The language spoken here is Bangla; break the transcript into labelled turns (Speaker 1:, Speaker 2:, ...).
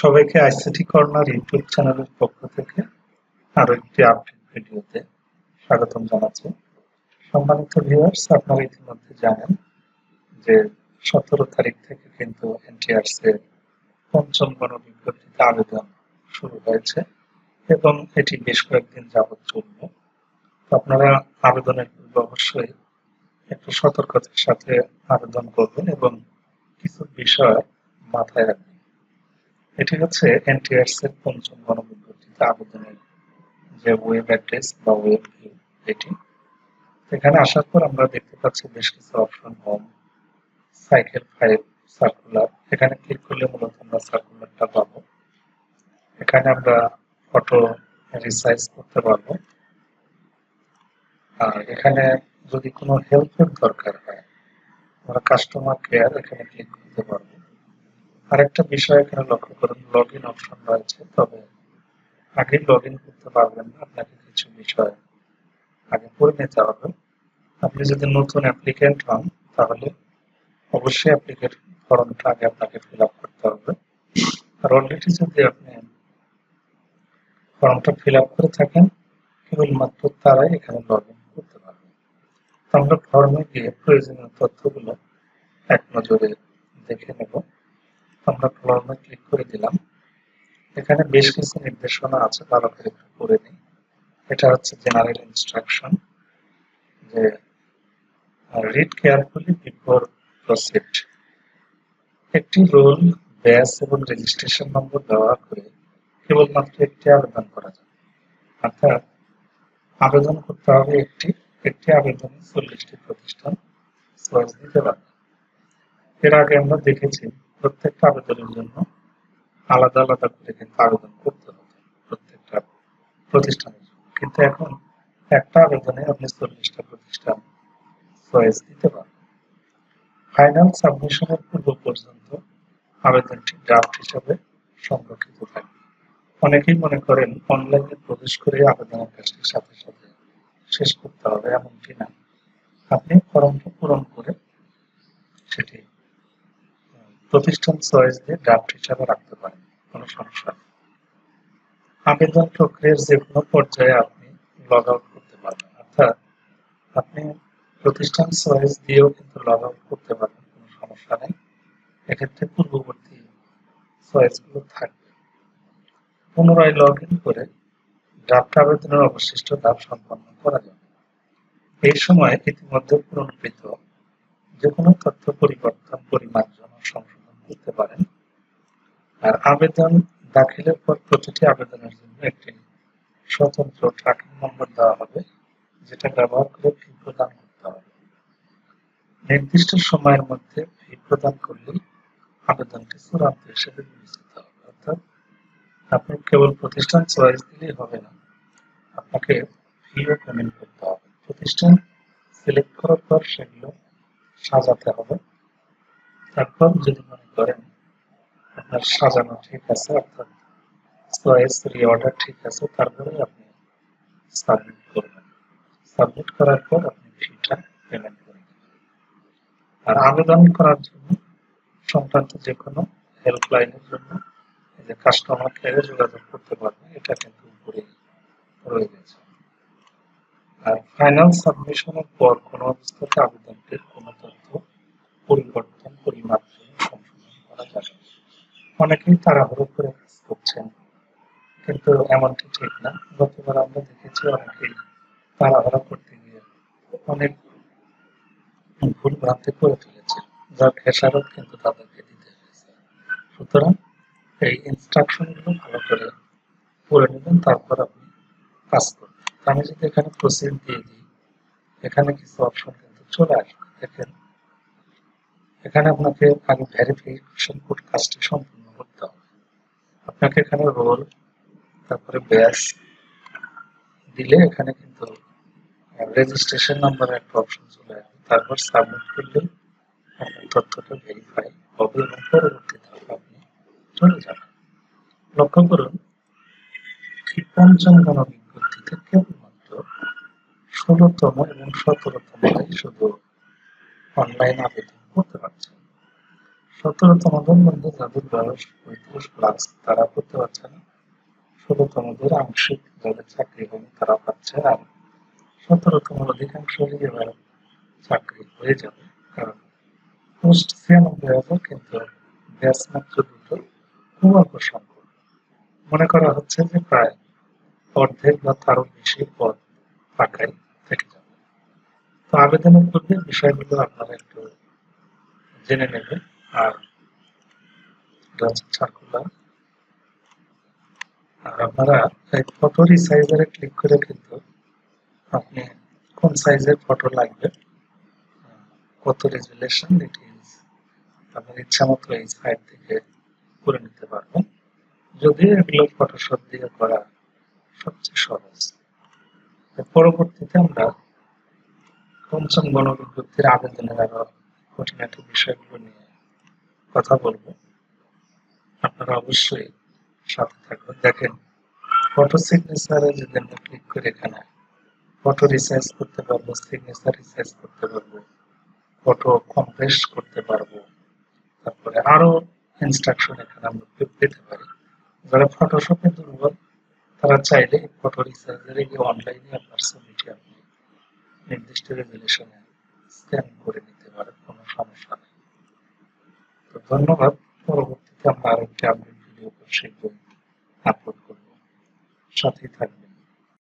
Speaker 1: সবাইকে আইসিটি কর্নার ইউটিউব চ্যানেলের পক্ষ থেকে আরো একটি আপডেট ভিডিওতে স্বাগতম জানাচ্ছি। সম্মানিত ভিউয়ার্স, আপনারা ইতিমধ্যে জানেন যে 17 তারিখ থেকে কিন্তু এনটিআরসি এর পঞ্চম গণবিজ্ঞপ্তিতে আবেদন শুরু হয়েছে এবং এটি বেশ কয়েকদিন যাবৎ চলবে। আপনারা আবেদনের পূর্বে অবশ্যই একটু সতর্কতার সাথে আবেদন করবেন এবং কিছু বিষয় মাথায় রাখবেন। এটি হচ্ছে এনটিআরসি এর পঞ্চম গণবিজ্ঞপ্তিতে আবেদনের যে ওয়েব অ্যাড্রেস বা ওয়েব ভিউ, এটি এখানে আসার পর আমরা দেখতে পাচ্ছি বেশ কিছু অপশন, হোম, সাইকেল 5, সার্কুলার। এখানে ক্লিক করলে মূলত আমরা সার্কুলারটা পাবো। এখানে আমরা ফটো রিসাইজ করতে পারবো। আর এখানে যদি কোনো হেল্পের দরকার হয় আমরা কাস্টমার কেয়ার এখানে ক্লিক করতে পারবো। আরেকটা বিষয় এখানে লক্ষ্য করুন, লগ ইন অপশন রয়েছে, তবে আগে লগ ইন করতে পারবেন না, আপনাকে কিছু বিষয় আগে করে নিতে হবে। আপনি যদি নতুন অ্যাপ্লিকেন্ট হন তাহলে অবশ্যই অ্যাপ্লিকেন্ট ফর্মটা আগে আপনাকে ফিল আপ করতে হবে। আর অলরেডি যদি আপনি ফর্মটা ফিল আপ করে থাকেন কেবলমাত্র তারাই এখানে লগ ইন করতে পারবে। তো আমরা ফর্মে গিয়ে প্রয়োজনীয় তথ্যগুলো এক নজরে দেখে নেব। আমরা ফর্মে ক্লিক করে দিলাম। এখানে বেশ কিছু নির্দেশনা আছে, ভালো করে একটু পড়ে নিই। এটা হচ্ছে জেনারেল ইনস্ট্রাকশন, যে রিড কেয়ারফুলি বিফোর প্রসিড। একটি রোল, ব্যাচ এবং রেজিস্ট্রেশন নম্বর ব্যবহার করে কেবলমাত্র একটি আবেদন করা যাবে। অর্থাৎ আবেদন করতে হবে একটি আবেদনে 40টি প্রতিষ্ঠান চয়েস দিতে পারবে। এর আগে আমরা দেখেছি প্রত্যেকটা আবেদনের জন্য আলাদা আলাদা করে কিন্তু আবেদন করতে হবে প্রত্যেকটা প্রতিষ্ঠানের জন্য, কিন্তু এখন একটা আবেদনে আপনি 40টা প্রতিষ্ঠান চয়েস দিতে পারবেন। ফাইনাল সাবমিশনের পূর্ব পর্যন্ত আবেদনটি ড্রাফট হিসাবে সংরক্ষিত থাকবে। অনেকেই মনে করেন অনলাইনে প্রবেশ করে আবেদনের কাজটি সাথে সাথে শেষ করতে হবে, এমনটি না। আপনি ফর্মটা পূরণ করে সেটি প্রতিষ্ঠান চয়েস দিয়ে ড্রাফট হিসাবে রাখতে পারেন, কোনো সমস্যা নেই। আবেদন প্রক্রিয়ার যে কোনো পর্যায়ে আপনি লগ আউট করতে পারবেন, অর্থাৎ আপনি প্রতিষ্ঠান চয়েস দিয়েও কিন্তু লগ আউট করতে পারবেন, কোনো সমস্যা নেই। এক্ষেত্রে পূর্ববর্তী চয়েসগুলো থাকবে। পুনরায় লগ ইন করে ড্রাফট আবেদনের অবশিষ্ট ধাপ সম্পন্ন করা যাবে। এই সময় ইতিমধ্যে পূরণকৃত যে কোনো তথ্য পরিবর্তন, পরিমার্জন ও সংশোধন করতে পারেন। আর আবেদন দাখিলের পর প্রতিটি আবেদনের জন্য একটি স্বতন্ত্র ট্র্যাকিং নম্বর দেওয়া হবে, যেটা ব্যবহার করে ফি প্রদান করতে হবে। নির্দিষ্ট সময়ের মধ্যে ফি প্রদান করলেই আবেদনটি চূড়ান্ত হিসেবে বিবেচিত হবে। অর্থাৎ আপনি কেবল প্রতিষ্ঠান চয়েস দিলেই হবে না, আপনাকে ফিও পেমেন্ট করতে হবে। প্রতিষ্ঠান সিলেক্ট করার পর সেগুলো সাজাতে হবে। তারপর যদি মনে করেন আপনার সাজানো ঠিক আছে, অর্থাৎ চয়েস রিঅর্ডার ঠিক আছে, তারপরে আপনি সাবমিট করবেন। সাবমিট করার পর আপনি ফিটা পেমেন্ট করবেন। আর আবেদন করার জন্য সংক্রান্ত যে কোনো হেল্পলাইনের জন্য যে কাস্টমার কেয়ারে যোগাযোগ করতে পারবেন, এটা কিন্তু উপরে রয়ে গেছে। আর ফাইনাল সাবমিশনের পর কোনো অবস্থাতে আবেদনটির কোনো তথ্য পরিবর্তন, পরিমার্জন, সংশোধন করা যাবে না। অনেকেই তাড়াহুড়ো করে কাজ করছেন, কিন্তু এমনটি ঠিক না। গতবার আমরা দেখেছি অনেকেই তাড়াহুড়ো করতে গিয়ে অনেক ভুল ভ্রান্তি করে ফেলেছে, যার খেসারত কিন্তু তাদেরকে দিতে হয়েছে। সুতরাং এই ইনস্ট্রাকশনগুলো ভালো করে পড়ে নেবেন, তারপর আপনি কাজ করবেন। আমি যদি এখানে প্রসিড দিয়ে দিই, এখানে কিছু অপশন কিন্তু চলে আসবে। দেখেন এখানে আপনাকে আগে ভেরিফিকেশন কোড কাজটি সম্পূর্ণ করতে হবে। আপনাকে এখানে রোল, তারপরে ব্যাচ দিলে এখানে কিন্তু রেজিস্ট্রেশন নাম্বারের একটা অপশন চলে আসবে। তারপর সাবমিট করলে আপনার তথ্যটা ভেরিফাই হবে এবং পরবর্তী ধাপে আপনি চলে যাবেন। লক্ষ্য করুন, পঞ্চম গণবিজ্ঞপ্তিতে কেবলমাত্র 16তম এবং 17তম শুধু অনলাইন আবেদন করতে পারছেন। 17তমদের মধ্যে যাদের বয়স 35+ তারা করতে পারছে না, 16তমদের আংশিক যাদের চাকরি হয়নি তারা পাচ্ছে, আর 17তম অধিকাংশই এবার চাকরি হয়ে যাবে, কারণ পোস্ট 96,000 কিন্তু ব্যাচ মাত্র দুটো, খুব অল্প সংখ্যক। মনে করা হচ্ছে যে প্রায় অর্ধেক বা তারও বেশি পদ ফাঁকাই থেকে যাবে। তো আবেদনের পূর্বে বিষয়গুলো আপনারা একটু জেনে নেবেন। আর সার্কুলার, আর আপনারা এই ফটো রিসাইজারে ক্লিক করে কিন্তু আপনি কোন সাইজের ফটো লাগবে, কত রেজুলেশন, ডিটেইলস আপনার ইচ্ছা মতো এই সাইট থেকে করে নিতে পারবেন। যদিও এগুলো ফটোশপ দিয়ে করা সবচেয়ে সহজ। পরবর্তীতে আমরা পঞ্চম গণবিজ্ঞপ্তির আবেদনের আরো খুঁটিনাটি বিষয়গুলো নিয়ে কথা বলবো। আপনারা অবশ্যই সাথে থাকবেন। দেখেন, ফটো সিগনেচারে যদি আমরা ক্লিক করে এখানে ফটো রিসাইজ করতে পারবো, সিগনেচার রিসাইজ করতে পারবো, ফটো কম্প্রেস করতে পারবো, তারপরে আরো ইনস্ট্রাকশন এখানে আমরা পেতে পারি। যারা ফটোশপে দুর্বল তারা চাইলে ফটো রিসাইজারে গিয়ে অনলাইনে আপনার ছবিটি আপনি নির্দিষ্ট রেজুলেশনে স্ক্যান করে নিতে পারেন, কোনো সমস্যা নেই। তো ধন্যবাদ। পরবর্তীতে আমরা আরেকটি আপডেট ভিডিও শিখব, আপলোড করবো, সাথেই থাকবেন।